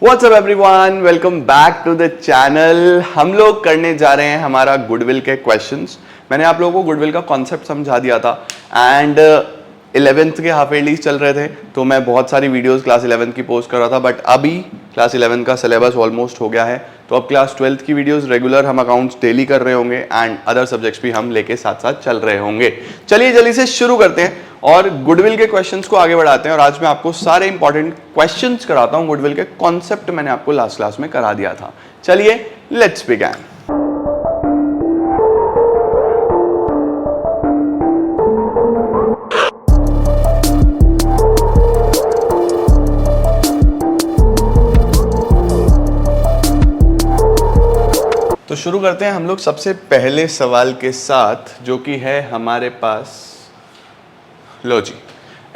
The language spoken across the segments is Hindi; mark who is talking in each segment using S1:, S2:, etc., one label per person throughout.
S1: WhatsApp everyone, welcome back to the channel. हम लोग करने जा रहे हैं हमारा गुडविल के क्वेश्चंस। मैंने आप लोगों को गुडविल का कॉन्सेप्ट समझा दिया था एंड 11th के हाफ ईयरलीज चल रहे थे तो मैं बहुत सारी वीडियोस क्लास 11 की पोस्ट कर रहा था, बट अभी क्लास 11 का सिलेबस ऑलमोस्ट हो गया है तो अब क्लास 12 की वीडियोस रेगुलर हम अकाउंट्स डेली कर रहे होंगे एंड अदर सब्जेक्ट्स भी हम लेके साथ साथ चल रहे होंगे। चलिए जल्दी से शुरू करते हैं और गुडविल के क्वेश्चंस को आगे बढ़ाते हैं। और आज मैं आपको सारे इंपॉर्टेंट क्वेश्चंस कराता हूं। गुडविल के कॉन्सेप्ट मैंने आपको लास्ट क्लास में करा दिया था। चलिए लेट्स बिगिन। तो शुरू करते हैं हम लोग सबसे पहले सवाल के साथ, जो कि है हमारे पास, लो जी,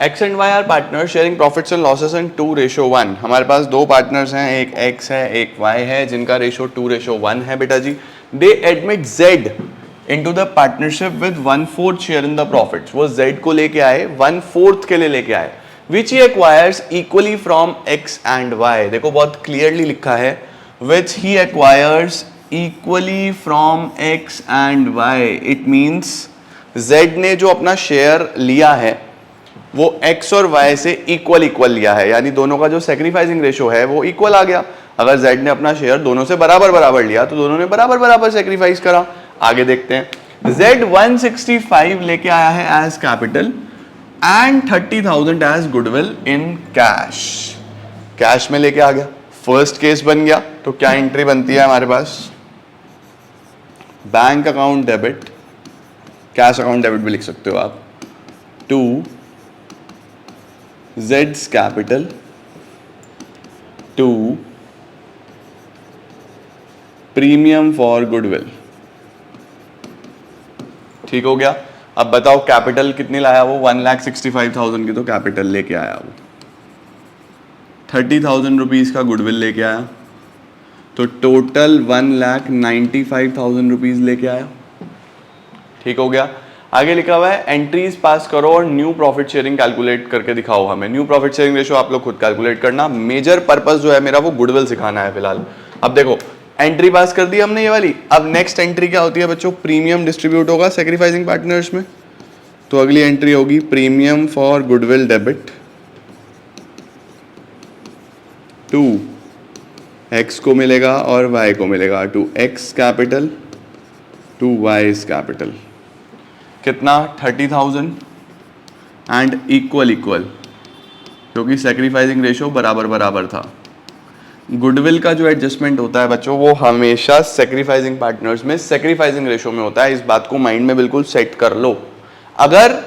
S1: X and Y are partner sharing profits and losses in 2:1। हमारे पास दो पार्टनर्स हैं, एक एक्स है एक वाई है, जिनका रेशो 2:1 है बेटा जी। They admit Z into the partnership with 1/4 share in the profits. वो जेड को लेके आए, 1/4 के लिए लेके आए, which he acquires equally from X and Y. देखो बहुत क्लियरली लिखा है, which he acquires equally from X and Y. It means z ने जो अपना शेयर लिया है वो x और y से इक्वल लिया है, यानी दोनों का जो सेक्रीफाइसिंग रेशो है वो इक्वल आ गया। अगर z ने अपना शेयर दोनों से बराबर लिया तो दोनों ने बराबर सेक्रीफाइस करा। आगे देखते हैं, z 165 लेके आया है as capital and 30,000 as goodwill in cash. Cash में लेके आ गया, फर्स्ट केस बन गया। तो क्या एंट्री बनती है हमारे पास? Bank account debit, cash account debit भी लिख सकते हो आप, टू जेड्स capital to premium for goodwill. ठीक हो गया। अब बताओ कैपिटल कितनी लाया वो? 1,65,000 की तो कैपिटल लेके आया वो, 30,000 रुपीज का गुडविल लेके आया, तो टोटल 1,95,000 रुपीज लेके आया। ठीक हो गया। आगे लिखा हुआ है एंट्रीज पास करो और न्यू प्रॉफिट शेयरिंग कैलकुलेट करके दिखाओ हमें। न्यू प्रॉफिट शेयरिंग रेशो आप लोग खुद कैलकुलेट करना, मेजर पर्पस जो है मेरा वो गुडविल सिखाना है फिलहाल। अब देखो एंट्री पास कर दी हमने ये वाली। अब नेक्स्ट एंट्री क्या होती है बच्चों? प्रीमियम डिस्ट्रीब्यूट होगा सेक्रीफाइसिंग पार्टनर्स में, तो अगली एंट्री होगी premium for goodwill debit to X को मिलेगा और वाई को मिलेगा, to X capital to Y's capital. कितना? 30,000 एंड इक्वल क्योंकि सेक्रीफाइसिंग रेशो बराबर था। गुडविल का जो एडजस्टमेंट होता है बच्चों वो हमेशा सेक्रीफाइसिंग पार्टनर्स में सेक्रीफाइसिंग रेशो में होता है। इस बात को माइंड में बिल्कुल सेट कर लो। अगर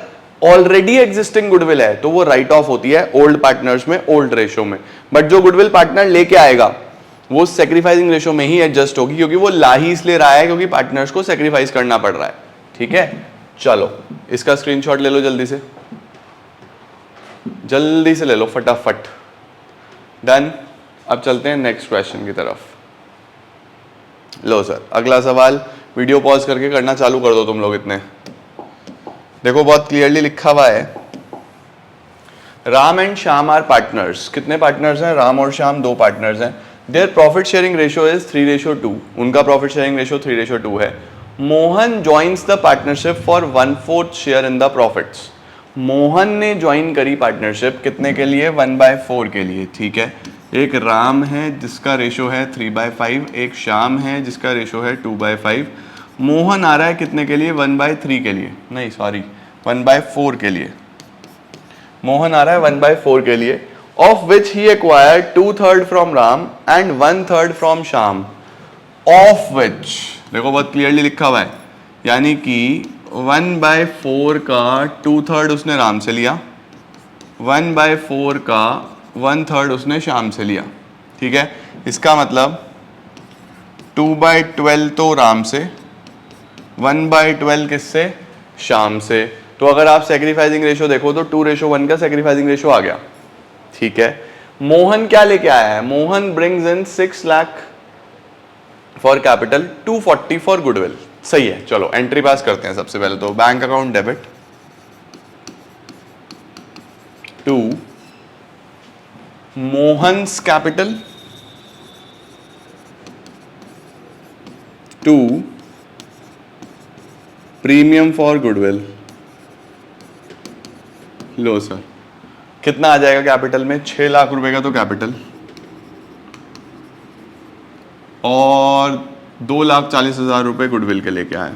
S1: ऑलरेडी एग्जिस्टिंग गुडविल है तो वो राइट ऑफ होती है ओल्ड पार्टनर्स में, ओल्ड रेशो में। बट जो गुडविल पार्टनर लेके आएगा वो सेक्रीफाइसिंग रेशो में ही एडजस्ट होगी, क्योंकि वो ला ही इसलिए रहा है क्योंकि पार्टनर्स को सेक्रीफाइस करना पड़ रहा है। ठीक है, चलो इसका स्क्रीनशॉट ले लो जल्दी से ले लो फटाफट। डन। अब चलते हैं नेक्स्ट क्वेश्चन की तरफ। लो सर, अगला सवाल वीडियो पॉज करके करना चालू कर दो तुम लोग इतने। देखो बहुत क्लियरली लिखा हुआ है, Ram and Shyam are partners. कितने पार्टनर्स हैं? राम और श्याम दो पार्टनर्स हैं। Their profit sharing ratio is 3:2। उनका प्रॉफिट शेयरिंग रेशो 3:2 है। Mohan joins the partnership for 1/4 share in the profits. Mohan ने ज्वाइन करी पार्टनरशिप कितने के लिए? 1/4 के लिए। ठीक है, एक राम है जिसका रेशो है 3/5, एक श्याम है जिसका रेशो है 2/5। मोहन आ रहा है कितने के लिए? 1/3 के लिए, नहीं सॉरी 1/4 के लिए। मोहन आ रहा है 1/4 के लिए, of which he acquired 2/3 from Ram and 1/3 from Shyam. Of which, देखो बहुत क्लियरली लिखा हुआ है, यानी कि 1/4 का 2/3 उसने राम से लिया, 1/4 का 1/3 उसने श्याम से लिया। ठीक है, इसका मतलब 2/12 तो राम से, 1/12 किससे? श्याम से। तो अगर आप सेक्रीफाइसिंग रेशो देखो तो 2:1 का सेक्रीफाइसिंग रेशो आ गया। ठीक है, मोहन क्या लेके आया है? Mohan brings in 6 lakh for capital, 240 for goodwill. सही है, चलो एंट्री पास करते हैं। सबसे पहले तो bank account debit to Mohan's capital to premium for goodwill. लो सर, कितना आ जाएगा कैपिटल में? 6 लाख रुपए का तो कैपिटल और 2,40,000 रुपये गुडविल के लेके आए,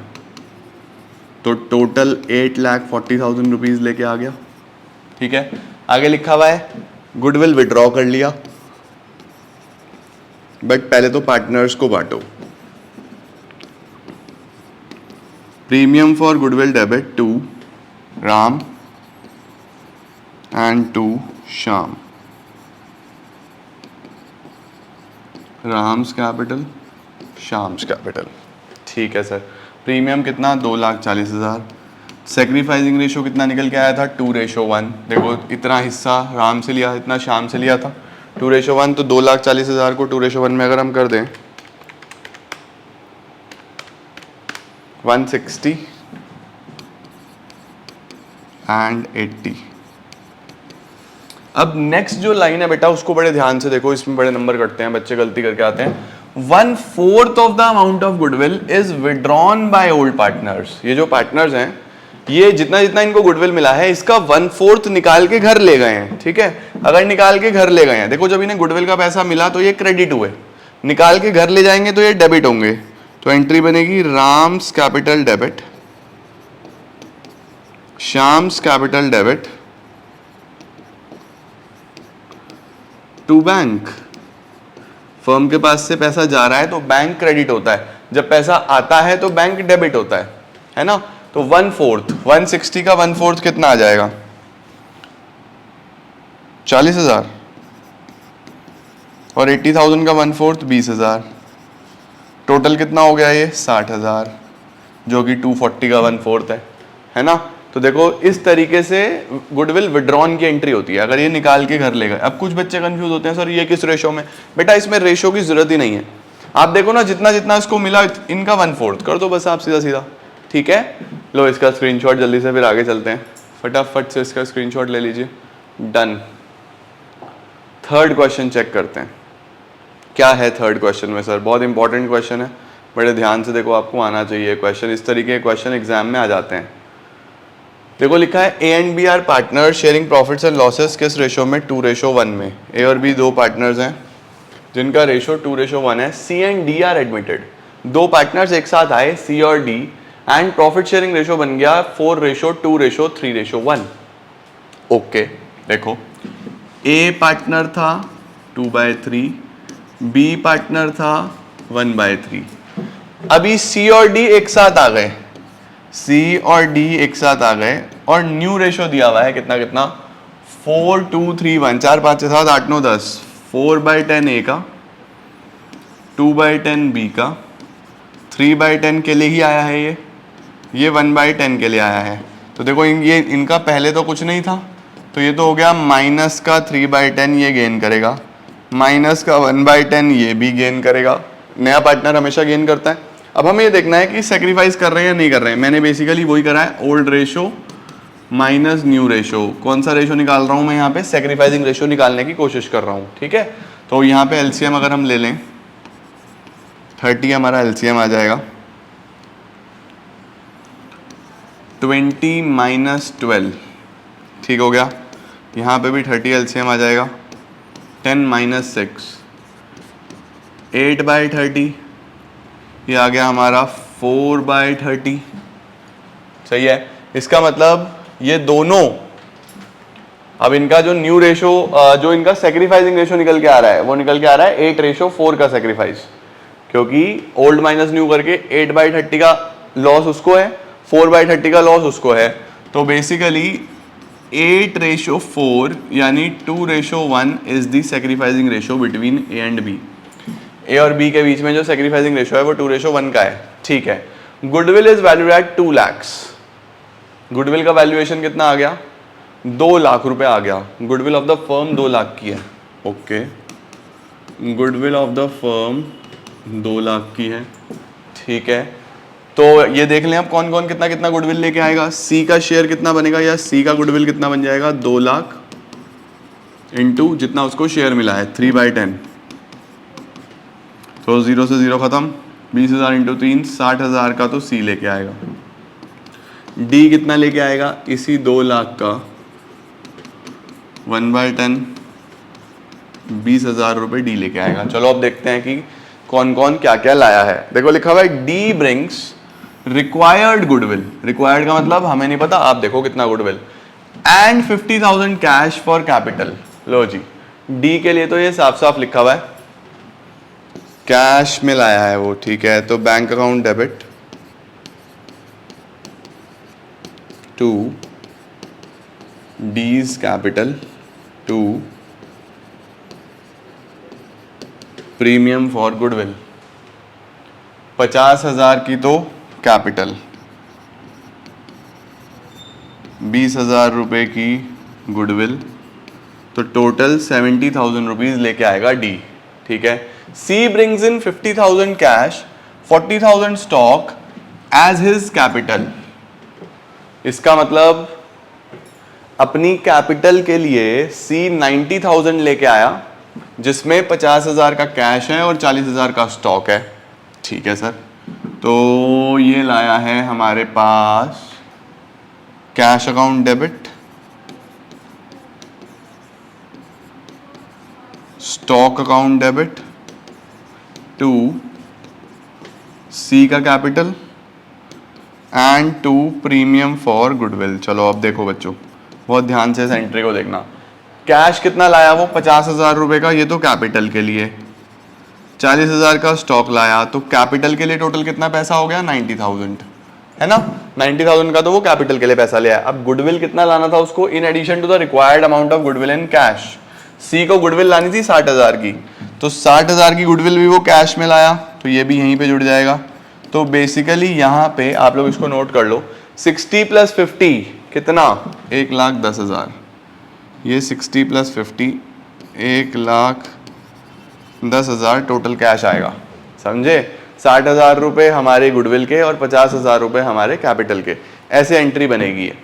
S1: तो टोटल 8,40,000 रुपीज लेके आ गया। ठीक है, आगे लिखा हुआ है गुडविल विड्रॉ कर लिया, बट पहले तो पार्टनर्स को बांटो। Premium for goodwill debit to Ram and to Shyam. Ram's capital, Shyam's capital. ठीक है सर, प्रीमियम कितना? 2,40,000। सेक्रीफाइसिंग रेशो कितना निकल के आया था? 2:1। देखो इतना हिस्सा राम से लिया, इतना श्याम से लिया था, 2:1। तो 2,40,000 को 2:1 में अगर हम कर दें 160 एंड 80। अब नेक्स्ट जो लाइन है बेटा उसको बड़े ध्यान से देखो, इसमें बड़े नंबर कटते हैं, बच्चे गलती करके आते हैं। 1/4 of the amount of goodwill is withdrawn by old partners. ये जो पार्टनर्स हैं, ये जितना जितना इनको गुडविल मिला है इसका 1/4 निकाल के घर ले गए हैं। ठीक है, अगर निकाल के घर ले गए हैं, देखो जब इन्हें गुडविल का पैसा मिला तो ये क्रेडिट हुए, निकाल के घर ले जाएंगे तो ये डेबिट होंगे। तो एंट्री बनेगी Ram's capital debit, Shyam's capital debit to bank. Firm के पास से पैसा जा रहा है तो बैंक क्रेडिट होता है, जब पैसा आता है तो बैंक डेबिट होता है ना। तो 1/4, 160 का 1/4 कितना आ जाएगा? 40,000 और 80,000 का 1/4 20,000। टोटल कितना हो गया ये? 60,000, जो कि 240 का 1/4 है ना। तो देखो इस तरीके से गुडविल विड्रॉन की एंट्री होती है, अगर ये निकाल के घर ले गए। अब कुछ बच्चे कंफ्यूज होते हैं, सर ये किस रेशो में? बेटा इसमें रेशो की जरूरत ही नहीं है, आप देखो ना जितना जितना इसको मिला इनका 1/4 कर दो बस आप सीधा सीधा। ठीक है, लो इसका स्क्रीनशॉट जल्दी से, फिर आगे चलते हैं। फटाफट से इसका स्क्रीनशॉट ले लीजिए। डन। थर्ड क्वेश्चन चेक करते हैं, क्या है थर्ड क्वेश्चन में? सर बहुत इंपॉर्टेंट क्वेश्चन है, बड़े ध्यान से देखो, आपको आना चाहिए क्वेश्चन। इस तरीके के क्वेश्चन एग्जाम में आ जाते हैं। देखो लिखा है A and B are partner sharing profits and losses, किस रेशो में? 2:1 में। ए और बी दो पार्टनर्स हैं जिनका रेशो 2:1 है। सी एंड डी आर एडमिटेड, दो पार्टनर्स एक साथ आए सी और D, and profit sharing ratio बन गया 4:2:3:1। ओके, देखो ए पार्टनर था 2/3, बी पार्टनर था 1/3। अभी सी और डी एक साथ आ गए, सी और डी एक साथ आ गए और न्यू रेशो दिया हुआ है कितना कितना? 4:2:3:1, 4 5 6 7 8 9 10, 4/10 ए का, 2/10 बी का, 3/10 के लिए ही आया है ये 1/10 के लिए आया है। तो देखो ये इनका पहले तो कुछ नहीं था, तो ये तो हो गया माइनस का 3/10 ये गेन करेगा, माइनस का 1/10 ये भी गेन करेगा। नया पार्टनर हमेशा गेन करता है। अब हमें ये देखना है कि सेक्रीफाइस कर रहे हैं या नहीं कर रहे हैं। मैंने बेसिकली वही करा है, old ratio minus new ratio. कौन सा रेशो निकाल रहा हूँ मैं यहाँ पे? सेक्रीफाइसिंग रेशो निकालने की कोशिश कर रहा हूँ। ठीक है, तो यहाँ पे एलसीएम अगर हम ले लें 30 हमारा एलसीएम आ जाएगा, 20 माइनस 12, ठीक हो गया। यहाँ पे भी 30 एलसीएम आ जाएगा, 10 माइनस 6, 8/30, ये आ गया हमारा 4/30। सही है, इसका मतलब ये दोनों, अब इनका जो न्यू रेशो, जो इनका सेक्रीफाइसिंग रेशो निकल के आ रहा है वो निकल के आ रहा है 8:4 का सेक्रीफाइस, क्योंकि ओल्ड माइनस न्यू करके 8/30 का लॉस उसको है, 4/30 का लॉस उसको है। तो बेसिकली 8:4 यानी 2:1 is the sacrificing ratio between A and B. A और बी के बीच में जो सेक्रीफाइसिंग रेशो है वो 2:1 का है। ठीक है, goodwill is valued eight 2 lakhs। Goodwill का वैल्यूएशन कितना आ गया? 2 लाख रुपए आ गया। Goodwill of the firm 2 lakh की है। Okay, goodwill of the firm 2 lakh की है। ठीक है, तो ये देख लें आप कौन कौन कितना कितना गुडविल लेके आएगा। सी का शेयर कितना बनेगा, या सी का गुडविल कितना बन जाएगा? 2 लाख इंटू जितना उसको शेयर मिला है 3/10, तो 0 से 0 खत्म, 20,000 इंटू 3 60,000 का तो सी लेके आएगा। डी कितना लेके आएगा? इसी 2 लाख का 1/10 20,000 रुपये डी लेके आएगा। चलो अब देखते हैं कि कौन कौन क्या क्या लाया है। देखो लिखा हुआ है D brings required goodwill. Required का मतलब हमें नहीं पता, आप देखो कितना goodwill, and 50,000 cash for capital. लो जी, डी के लिए तो ये साफ साफ लिखा हुआ है, कैश में लाया है वो, ठीक है। तो bank account debit to D's capital to premium for goodwill. 50,000 की तो कैपिटल, 20,000 रुपये की गुडविल, तो टोटल 70,000 रुपीज लेके आएगा डी, ठीक है। C brings in 50,000 cash, 40,000 stock as his capital. इसका मतलब अपनी कैपिटल के लिए सी 90,000 लेके आया, जिसमें 50,000 का कैश है और 40,000 का स्टॉक है, ठीक है सर। तो ये लाया है हमारे पास cash account debit, stock account debit to C का capital and to premium for goodwill. चलो अब देखो बच्चों, बहुत ध्यान से इस एंट्री को देखना। कैश कितना लाया वो? 50,000 रुपये का, ये तो कैपिटल के लिए। 40,000 का स्टॉक लाया, तो कैपिटल के लिए टोटल कितना पैसा हो गया? 90,000, है ना। 90,000 का तो वो कैपिटल के लिए पैसा लिया। अब गुडविल कितना लाना था उसको? In addition to the required amount of goodwill in cash. C को गुडविल लानी थी 60,000 की, तो 60,000 की गुडविल भी वो कैश में लाया, तो ये भी यहीं पे जुड़ जाएगा। तो बेसिकली यहाँ पे आप लोग इसको नोट कर लो, 60 + 50 कितना? 1,10,000। ये 60 + 50 1,10,000 टोटल कैश आएगा, समझे। 60,000 रुपये हमारे गुडविल के और 50,000 रुपये हमारे कैपिटल के, ऐसे एंट्री बनेगी। है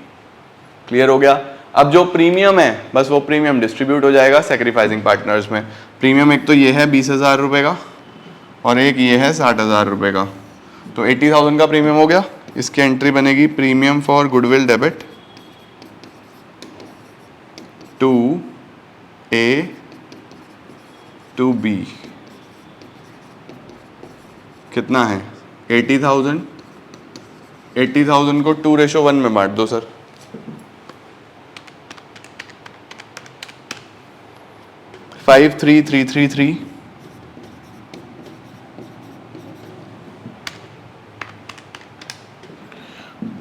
S1: क्लियर हो गया। अब जो प्रीमियम है, बस वो प्रीमियम डिस्ट्रीब्यूट हो जाएगा सैक्रिफाइसिंग पार्टनर्स में। प्रीमियम एक तो ये है 20,000 रुपये का और एक ये है 60,000 रुपये का, तो 80,000 का प्रीमियम हो गया। इसकी एंट्री बनेगी premium for goodwill debit to A to B. कितना है? 80,000। 80,000 को 2:1 में बांट दो सर। फाइव 3 3 3 3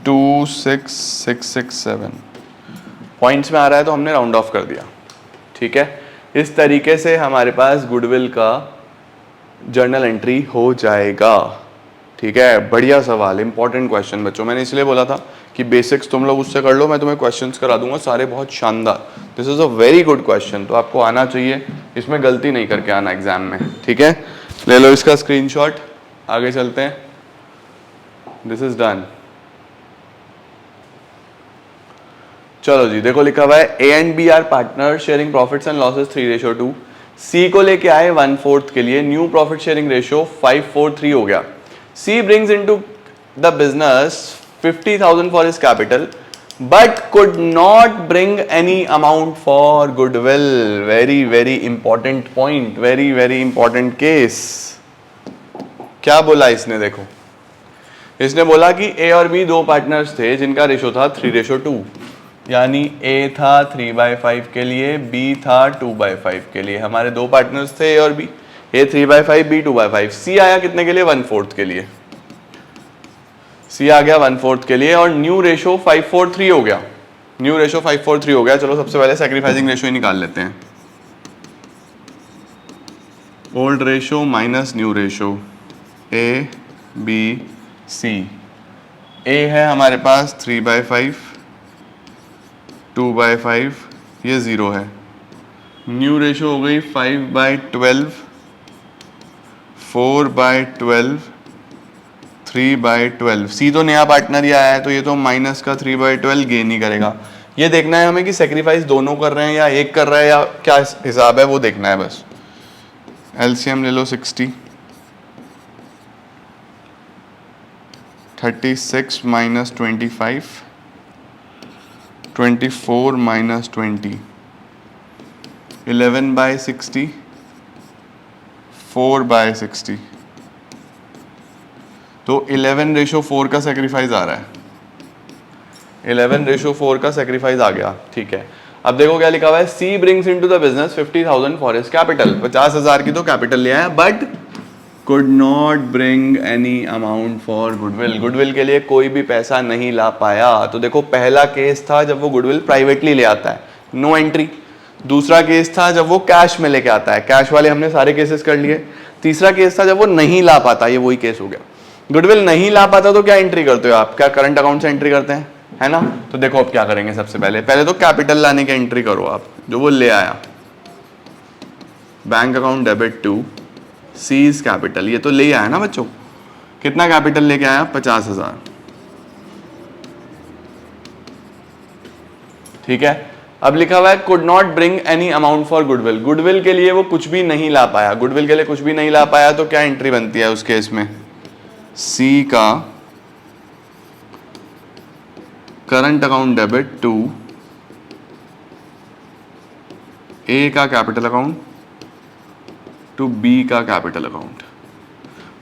S1: 2 6 6 6 7 पॉइंट्स में आ रहा है तो हमने राउंड ऑफ कर दिया, ठीक है। इस तरीके से हमारे पास गुडविल का जर्नल एंट्री हो जाएगा, ठीक है। बढ़िया सवाल, इंपॉर्टेंट क्वेश्चन बच्चों। मैंने इसलिए बोला था कि बेसिक्स तुम लोग उससे कर लो, मैं तुम्हें क्वेश्चंस करा दूंगा सारे बहुत शानदार। This is a very good question, तो आपको आना चाहिए, इसमें गलती नहीं करके आना एग्जाम में, ठीक है। ले लो इसका स्क्रीनशॉट, आगे चलते हैं। This is done. चलो जी, देखो लिखा हुआ है A and B are partner sharing profits and losses 3:2। C को लेके आए 1/4 के लिए, न्यू प्रॉफिट शेयरिंग रेशियो 5:4:3 हो गया। C brings into the business 50,000 for his capital but could not bring any amount for goodwill. Very very important point, very very important case. क्या बोला इसने? देखो, इसने बोला कि ए और बी दो पार्टनर्स थे जिनका रेशो था 3:2, यानी ए था 3/5 के लिए, बी था 2/5 के लिए। हमारे दो पार्टनर्स थे ए और बी, ए 3/5 बी 2/5। सी आया कितने के लिए? 1/4 के लिए। सी आ गया 1/4 के लिए और न्यू रेशो 5:4:3 हो गया। न्यू रेशो 5:4:3 हो गया। चलो सबसे पहले सैक्रिफाइसिंग रेशो ही निकाल लेते हैं। Old ratio minus new ratio, A B C. A है हमारे पास 3/5, 2/5, ये 0 है। न्यू रेशो हो गई 5/12, 4/12, 3/12। सी तो नया पार्टनर ही आया है, तो ये तो माइनस का 3/12 गेन ही करेगा। ये देखना है हमें कि सेक्रीफाइस दोनों कर रहे हैं या एक कर रहा है या क्या हिसाब है, वो देखना है बस। एलसीएम ले लो 60, 36 माइनस 25, 24 माइनस 20, 11/60, 4/60। तो 11:4 का सेक्रीफाइस आ रहा है, 11:4 का सेक्रीफाइस आ गया, ठीक है। अब देखो क्या लिखा हुआ है, C brings into the business 50,000 for his capital, 50,000 की तो कैपिटल ले आया, but could not bring any amount for goodwill, goodwill के लिए कोई भी पैसा नहीं ला पाया। तो देखो पहला केस था जब वो गुडविल प्राइवेटली ले आता है, नो एंट्री। दूसरा केस था जब वो कैश में लेके आता है, कैश वाले हमने सारे केसेस कर लिए। तीसरा केस था जब वो नहीं ला पाता, ये वही केस हो गया। गुडविल नहीं ला पाता तो क्या एंट्री करते हो आप, क्या करंट अकाउंट से एंट्री करते हैं, है ना। तो देखो अब क्या करेंगे, सबसे पहले तो कैपिटल लाने की एंट्री करो आप, जो वो ले आया। Bank account debit to C's capital, ये तो ले आया ना बच्चों, कितना कैपिटल लेके आया, 50,000, ठीक है। अब लिखा हुआ है could not bring any amount for goodwill, goodwill के लिए वो कुछ भी नहीं ला पाया, गुडविल के लिए कुछ भी नहीं ला पाया, तो क्या एंट्री बनती है उस केस में, सी का करंट अकाउंट डेबिट टू ए का कैपिटल अकाउंट टू बी का कैपिटल अकाउंट।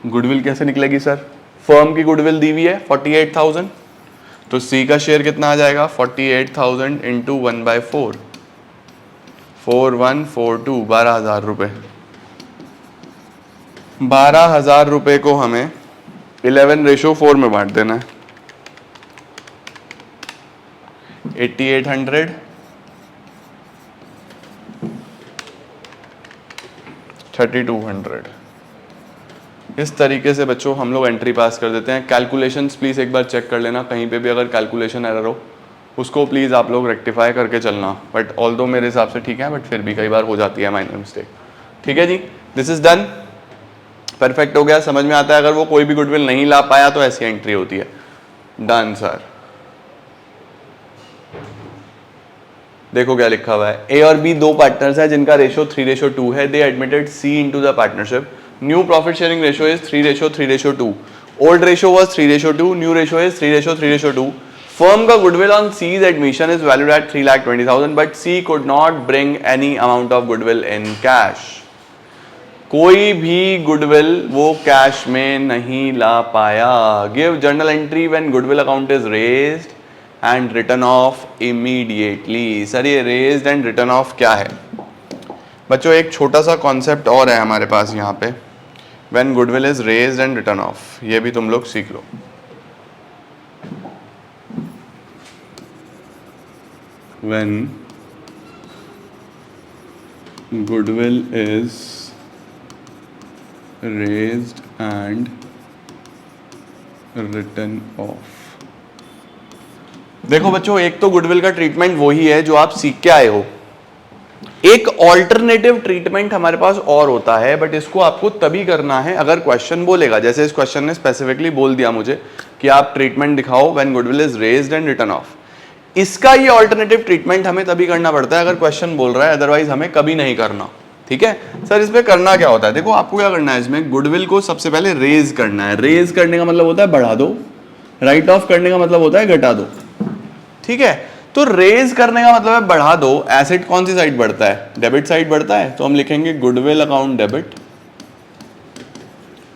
S1: गुडविल कैसे निकलेगी सर, फर्म की गुडविल दी हुई है 48,000, तो सी का शेयर कितना आ जाएगा, 48,000 इंटू 1/4, 4142, 12,000 रुपये। 12,000 रुपये को हमें 11:4 में बांट देना है, 8800, 3200। इस तरीके से बच्चों हम लोग एंट्री पास कर देते हैं। कैलकुलेशंस प्लीज़ एक बार चेक कर लेना, कहीं पे भी अगर कैलकुलेशन एरर हो उसको प्लीज़ आप लोग रेक्टिफाई करके चलना, बट ऑल्दो मेरे हिसाब से ठीक है, बट फिर भी कई बार हो जाती है माइनर मिस्टेक, ठीक है जी। दिस इज डन, परफेक्ट हो गया, समझ में आता है। अगर वो कोई भी गुडविल नहीं ला पाया तो ऐसी एंट्री होती है, डन सर। देखो क्या लिखा हुआ है, ए और बी दो पार्टनर्स हैं जिनका रेशियो 3:2 है, they admitted C into the partnership, new profit sharing ratio is 3:3:2, old ratio was 3:2, new ratio is 3:3:2। Firm का goodwill on C's admission is valued at 3,20,000, but C could not bring any amount of goodwill in cash, कोई भी गुडविल वो कैश में नहीं ला पाया। Give journal entry when goodwill account is raised and written off immediately. Sir ये रेज्ड एंड रिटर्न ऑफ क्या है बच्चों, एक छोटा सा कॉन्सेप्ट और है हमारे पास यहाँ पे, when goodwill is raised and written off, ये भी तुम लोग सीख लो। When goodwill is raised and written off. देखो बच्चों, एक तो गुडविल का ट्रीटमेंट वही है जो आप सीख के आए हो, एक ऑल्टरनेटिव ट्रीटमेंट हमारे पास और होता है, बट इसको आपको तभी करना है अगर क्वेश्चन बोलेगा। जैसे इस क्वेश्चन ने स्पेसिफिकली बोल दिया मुझे कि आप ट्रीटमेंट दिखाओ when goodwill is raised and written of. इसका ये ऑल्टरनेटिव ट्रीटमेंट हमें तभी करना पड़ता है अगर क्वेश्चन बोल रहा है, अदरवाइज हमें कभी नहीं करना, ठीक है। सर इसमें करना क्या होता है, देखो आपको क्या करना है, इसमें गुडविल को सबसे पहले रेज करना है। रेज करने का मतलब होता है बढ़ा दो, राइट ऑफ करने का मतलब होता है घटा दो, ठीक है। तो रेज करने का मतलब है बढ़ा दो। एसेट कौन सी साइड बढ़ता है, डेबिट साइड बढ़ता है, तो हम लिखेंगे goodwill account debit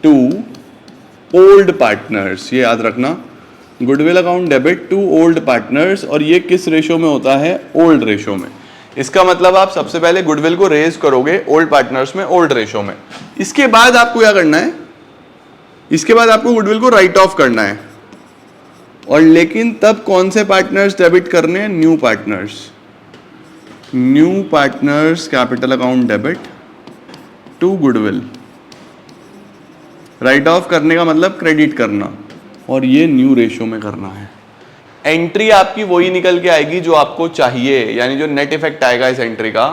S1: to old partners, ये याद रखना, goodwill account debit to old partners, और ये किस रेशो में होता है, ओल्ड रेशो में। इसका मतलब आप सबसे पहले गुडविल को रेज करोगे ओल्ड पार्टनर्स में, ओल्ड रेशो में। इसके बाद आपको क्या करना है, इसके बाद आपको गुडविल को राइट ऑफ करना है, और लेकिन तब कौन से पार्टनर्स डेबिट करने हैं, new partners. New partners capital account debit to goodwill, write off करने का मतलब क्रेडिट करना, और ये न्यू रेशियो में करना है। एंट्री आपकी वही निकल के आएगी जो आपको चाहिए, यानी जो नेट इफेक्ट आएगा इस एंट्री का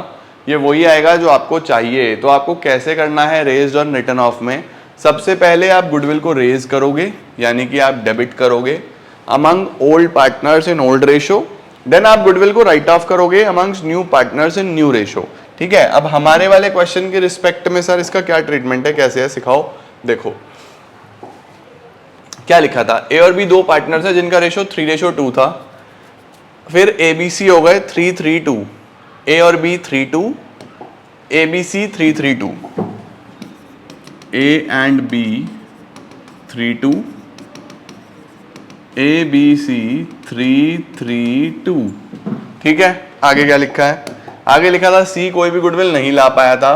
S1: ये वही आएगा जो आपको चाहिए। तो आपको कैसे करना है रेज्ड और रिटर्न ऑफ में, सबसे पहले आप गुडविल को रेज करोगे, यानी कि आप डेबिट करोगे among old partners in old ratio, then आप गुडविल को राइट ऑफ करोगे amongst new partners in new ratio, ठीक है। अब हमारे वाले क्वेश्चन के रिस्पेक्ट में सर इसका क्या ट्रीटमेंट है, कैसे है, सिखाओ। देखो क्या लिखा था, ए और बी दो पार्टनर्स है जिनका रेशो 3:2 था, फिर ए बी सी हो गए 3:3:2, ए और B 3:2, A B C 3:3:2, A and B 3:2, A B C 3:3:2। ठीक है, आगे क्या लिखा है, आगे लिखा था सी कोई भी गुडविल नहीं ला पाया था,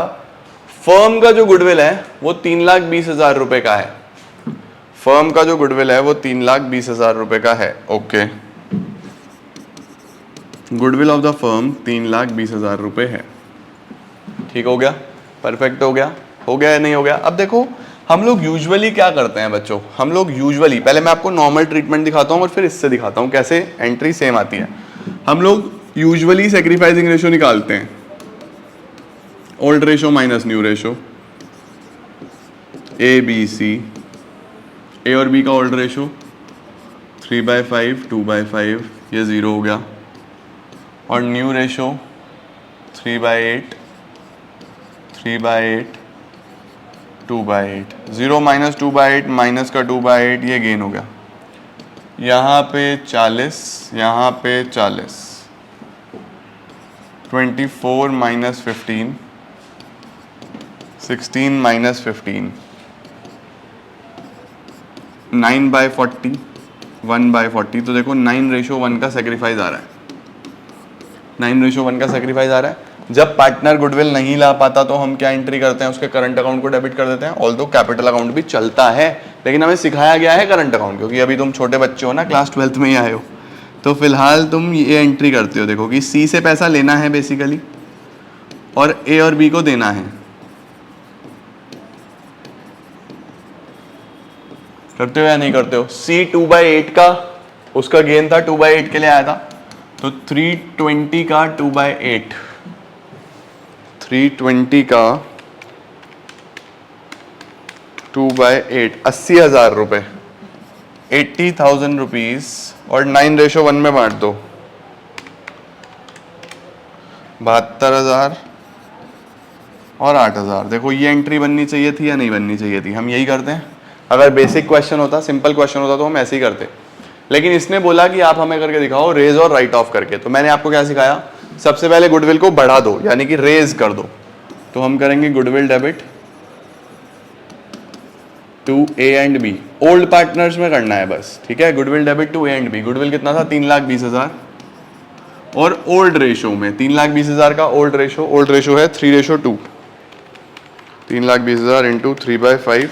S1: फर्म का जो गुडविल है वो 3,20,000 रुपए का है, फर्म का जो गुडविल है वो 3,20,000 रुपए का है। Okay, goodwill of the firm 3,20,000 रुपए है। ठीक हो गया, परफेक्ट हो गया या नहीं हो गया। अब देखो हम लोग यूजुअली क्या करते हैं बच्चों, हम लोग यूजुअली, पहले मैं आपको नॉर्मल ट्रीटमेंट दिखाता हूँ और फिर इससे दिखाता हूँ कैसे एंट्री सेम आती है। हम लोग यूजुअली सैक्रिफाइसिंग रेशो निकालते हैं, old ratio minus new ratio, A B C, A और बी का ओल्ड रेशो 3/5 2/5, ये 0 हो गया, और न्यू रेशो 3/8 3/8 2/8, 0 माइनस 2/8 माइनस का 2/8, ये गेन हो गया। यहाँ पे 40, यहाँ पे 40, 24 माइनस 15, 16 माइनस 15, 9/40, 1/40। तो देखो 9:1 का सेक्रीफाइस आ रहा है, 9:1 का सेक्रीफाइस आ रहा है। जब पार्टनर गुडविल नहीं ला पाता तो हम क्या एंट्री करते हैं, उसके करंट अकाउंट को डेबिट कर देते हैं। ऑल्दो कैपिटल अकाउंट भी चलता है, लेकिन हमें सिखाया गया है करंट अकाउंट, क्योंकि अभी तुम छोटे बच्चे हो ना, क्लास 12th में ही आए हो, तो फिलहाल तुम ये एंट्री करते हो। देखो कि सी से पैसा लेना है बेसिकली, और ए और बी को देना है। करते हो या नहीं करते हो। सी 2/8 का उसका गेन था, 2/8 के लिए आया था, तो 320 का 2/8, 320 का 2/8, 80,000 रुपए, 80,000 रुपीज, और 9:1 में बांट दो, 72,000 और 8,000। देखो ये एंट्री बननी चाहिए थी या नहीं बननी चाहिए थी, हम यही करते हैं। अगर बेसिक क्वेश्चन होता, सिंपल क्वेश्चन होता तो हम ऐसे ही करते, लेकिन इसने बोला कि आप हमें करके दिखाओ रेज और राइट ऑफ करके। तो मैंने आपको क्या सिखाया, सबसे पहले गुडविल को बढ़ा दो, यानी कि रेज कर दो। तो हम करेंगे goodwill debit to A and B, old partners में करना है बस, ठीक है। Goodwill debit to A and B, goodwill कितना था 3,20,000, और ओल्ड रेशो में 3,20,000 का ओल्ड रेशो है 3:2, 3,20,000 इंटू 3/5,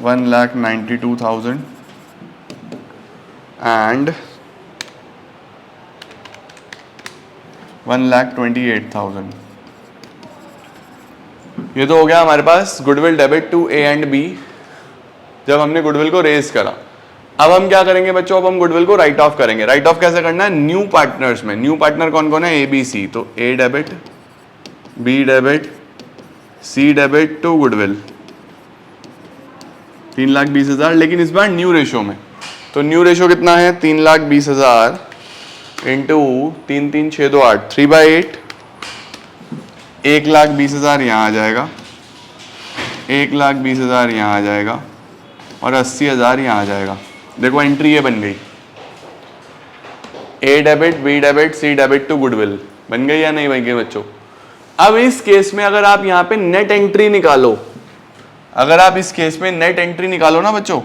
S1: 1,92,000 एंड 1,28,000। ये तो हो गया हमारे पास goodwill debit to A and B, जब हमने गुडविल को रेज करा। अब हम क्या करेंगे बच्चों, अब हम गुडविल को राइट ऑफ करेंगे। राइट ऑफ कैसे करना है, न्यू पार्टनर्स में। न्यू पार्टनर कौन कौन है, ए बी सी, तो A debit, B debit, C debit to goodwill, 3,20,000, लेकिन इस बार न्यू रेशो में। तो न्यू रेशो कितना है, 3,20,000 इंटू 3 3 6 2 8, 3/8, 1,20,000 यहाँ आ जाएगा, 1,20,000 यहाँ आ जाएगा, और 80,000 यहाँ आ जाएगा। देखो एंट्री ये बन गई, A debit, B debit, C debit to goodwill, बन गई या नहीं बन गई बच्चों। अब इस केस में अगर आप यहाँ पे नेट एंट्री निकालो, अगर आप इस केस में नेट एंट्री निकालो ना बच्चों,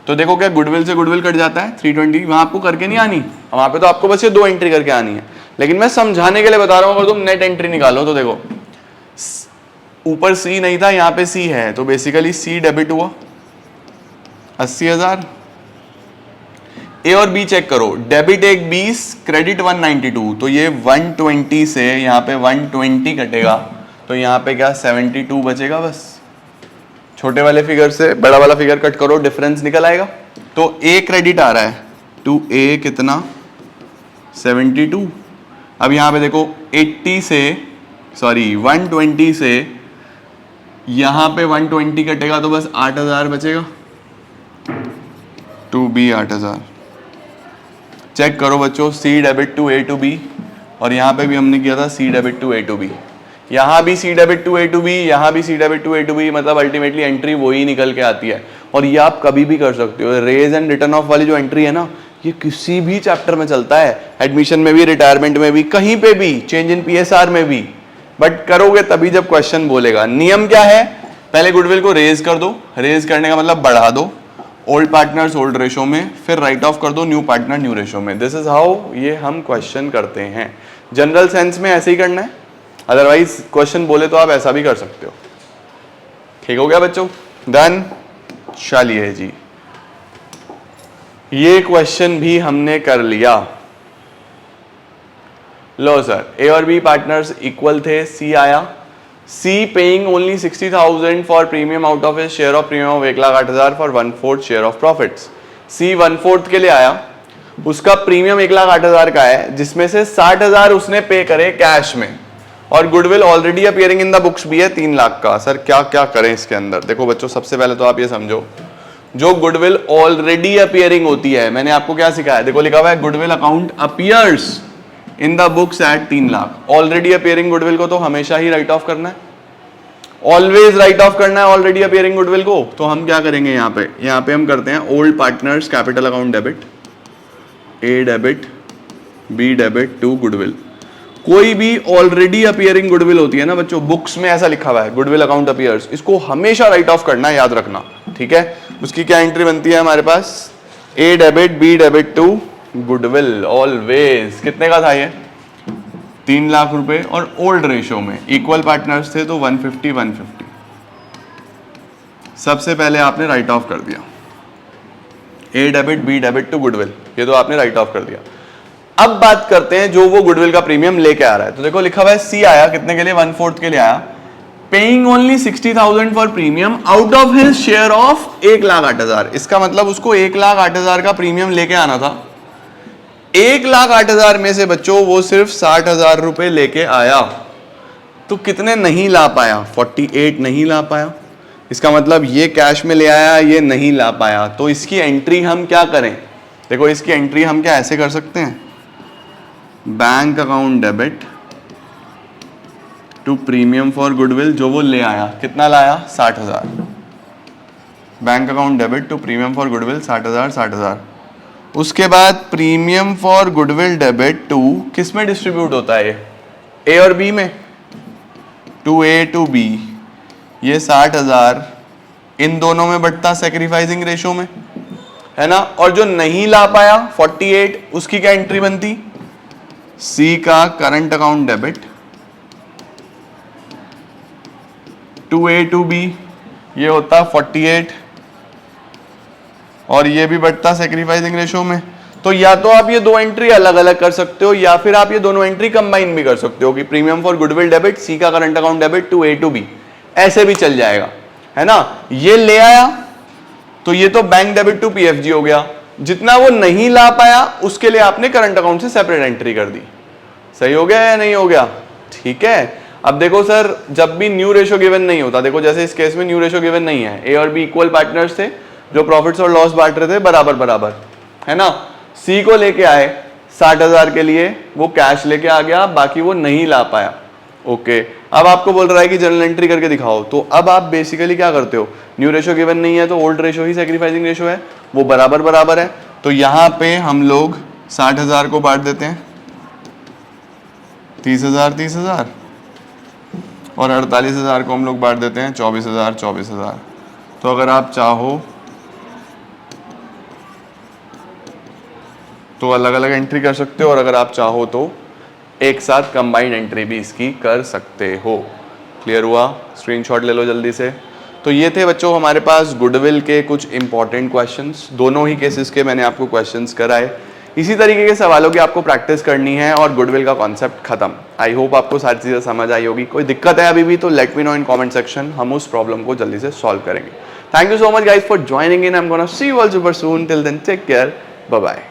S1: तो देखो क्या गुडविल से गुडविल कट जाता है 320, वहां आपको करके नहीं आनी, वहां पे तो आपको बस ये 2 एंट्री करके आनी है, लेकिन मैं समझाने के लिए बता रहा हूं। अगर तुम नेट एंट्री निकालो तो देखो ऊपर सी नहीं था, यहाँ पे सी है, तो बेसिकली सी डेबिट हुआ 80,000। ए और बी चेक करो, डेबिट एक 20, क्रेडिट 192, तो ये 120 से यहाँ पे 120 कटेगा, तो यहाँ पे क्या 72 बचेगा। बस छोटे वाले फिगर से बड़ा वाला फिगर कट करो, डिफरेंस निकल आएगा। तो ए क्रेडिट आ रहा है टू ए कितना 72। अब यहाँ पे देखो 120 से यहाँ पे 120 कटेगा, तो बस 8,000 बचेगा, टू बी 8,000। चेक करो बच्चों, C debit to A to B, और यहाँ पे भी हमने किया था C debit to A to B. यहाँ भी C debit to A to B, यहाँ भी C debit to A to B, मतलब अल्टीमेटली एंट्री वही निकल के आती है। और ये आप कभी भी कर सकते हो। रेज एंड रिटर्न ऑफ वाली जो एंट्री है ना, ये किसी भी चैप्टर में चलता है, एडमिशन में भी, रिटायरमेंट में भी, कहीं पे भी, चेंज इन पीएसआर में भी, बट करोगे तभी जब क्वेश्चन बोलेगा। नियम क्या है, पहले गुडविल को रेज कर दो, रेज करने का मतलब बढ़ा दो, ओल्ड पार्टनर्स ओल्ड रेशो में, फिर राइट ऑफ कर दो न्यू पार्टनर न्यू रेशो में। दिस इज हाउ ये हम क्वेश्चन करते हैं। जनरल सेंस में ऐसे ही करना है, अदरवाइज क्वेश्चन बोले तो आप ऐसा भी कर सकते हो। ठीक हो गया बच्चों, डन। चलिए जी, ये क्वेश्चन भी हमने कर लिया। लो सर, ए और बी पार्टनर्स इक्वल थे, सी आया, C paying only 60,000 for premium out of his share of premium of 1,08,000 for 1/4 share of profits. C 1/4 के लिए आया, उसका प्रीमियम 1,08,000 का है, जिसमें से 60,000 उसने पे करे कैश में, और goodwill already appearing in the books भी है 3 लाख का। सर क्या क्या करें इसके अंदर? देखो बच्चों, सबसे पहले तो आप ये समझो, जो गुडविल ऑलरेडी अपीयरिंग होती है, मैंने आपको क्या सिखाया, देखो लिखा हुआ है goodwill account appears in the books at 3 lakh. Already appearing goodwill को तो हमेशा ही राइट ऑफ करना है, ऑलवेज राइट ऑफ करना है ऑलरेडी अपीयरिंग गुडविल को। तो हम क्या करेंगे यहाँ पे हम करते हैं old partners capital account debit, A debit B debit to goodwill. कोई भी ऑलरेडी अपीयरिंग गुडविल होती है ना बच्चों, बुक्स में ऐसा लिखा हुआ है गुडविल अकाउंट अपीयर्स, इसको हमेशा राइट ऑफ करना है, याद रखना, ठीक है। उसकी क्या एंट्री बनती है हमारे पास, A debit B debit to goodwill always. कितने का था ये, 3 लाख रुपए, और ओल्ड रेशो में इक्वल पार्टनर्स थे तो 150-150। सबसे पहले आपने राइट ऑफ कर दिया, A debit B debit to goodwill, ये तो आपने राइट ऑफ कर दिया। अब बात करते हैं जो वो गुडविल का प्रीमियम लेके आ रहा है। तो देखो लिखा हुआ है सी आया, कितने के लिए, 1/4 के लिए आया, paying only 60,000 for premium out of his share of 1,08,000। इसका मतलब उसको 1,08,000 का प्रीमियम लेके आना था। 1,08,000 में से बच्चों वो सिर्फ 60,000 रुपए लेके आया, तो कितने नहीं ला पाया, 48 नहीं ला पाया। इसका मतलब ये कैश में ले आया, ये नहीं ला पाया। तो इसकी एंट्री हम क्या करें, देखो इसकी एंट्री हम क्या ऐसे कर सकते हैं, bank account debit to premium for goodwill, जो वो ले आया, कितना लाया, 60,000। Bank account debit to premium for goodwill 60,000। उसके बाद premium for goodwill debit to किस में डिस्ट्रीब्यूट होता है, ए और बी में, टू ए टू बी, ये 60,000 इन दोनों में बटता सैक्रिफाइसिंग रेशो में, है ना। और जो नहीं ला पाया 48, उसकी क्या एंट्री बनती, सी का current account debit to A to B, ये होता 48, और ये भी बढ़ता सैक्रिफाइसिंग रेशो में। तो या तो आप ये दो एंट्री अलग अलग कर सकते हो, या फिर आप ये दोनों एंट्री कंबाइन भी कर सकते हो कि premium for goodwill debit, C का current account debit to A to B, ऐसे भी चल जाएगा, है ना। ये ले आया तो ये तो बैंक डेबिट टू पीएफजी हो गया, जितना वो नहीं ला पाया उसके लिए आपने करंट अकाउंट से सेपरेट एंट्री कर दी। सही हो गया या नहीं हो गया, ठीक है। अब देखो सर, जब भी न्यू रेशो गिवन नहीं होता, देखो जैसे इस केस में न्यू रेशो गिवन नहीं है, ए और बी इक्वल पार्टनर्स थे, जो प्रॉफिट्स और लॉस बांट रहे थे बराबर बराबर, है ना। सी को लेके आए 60,000 के लिए, वो कैश लेके आ गया, बाकी वो नहीं ला पाया, ओके। अब आपको बोल रहा है कि जनरल एंट्री करके दिखाओ, तो अब आप बेसिकली क्या करते हो, न्यू रेशो गिवन नहीं है तो ओल्ड रेशो ही सैक्रिफाइसिंग रेशो है, वो बराबर बराबर है। तो यहाँ पे हम लोग 60,000 को बांट देते हैं 30,000 और 48,000 को हम लोग बांट देते हैं 24,000। तो अगर आप चाहो तो अलग अलग एंट्री कर सकते हो, और अगर आप चाहो तो एक साथ कंबाइंड एंट्री भी इसकी कर सकते हो। क्लियर हुआ, स्क्रीनशॉट ले लो जल्दी से। तो ये थे बच्चों हमारे पास गुडविल के कुछ इंपॉर्टेंट क्वेश्चंस, दोनों ही केसेस के मैंने आपको क्वेश्चंस कराए। इसी तरीके के सवालों की आपको प्रैक्टिस करनी है और गुडविल का कॉन्सेप्ट खत्म। आई होप आपको सारी चीज़ें समझ आई होगी। कोई दिक्कत है अभी भी तो let me know in comment section, हम उस प्रॉब्लम को जल्दी से सॉल्व करेंगे। Thank you so much guys for joining in, I am gonna see you all super soon, till then take care, bye bye.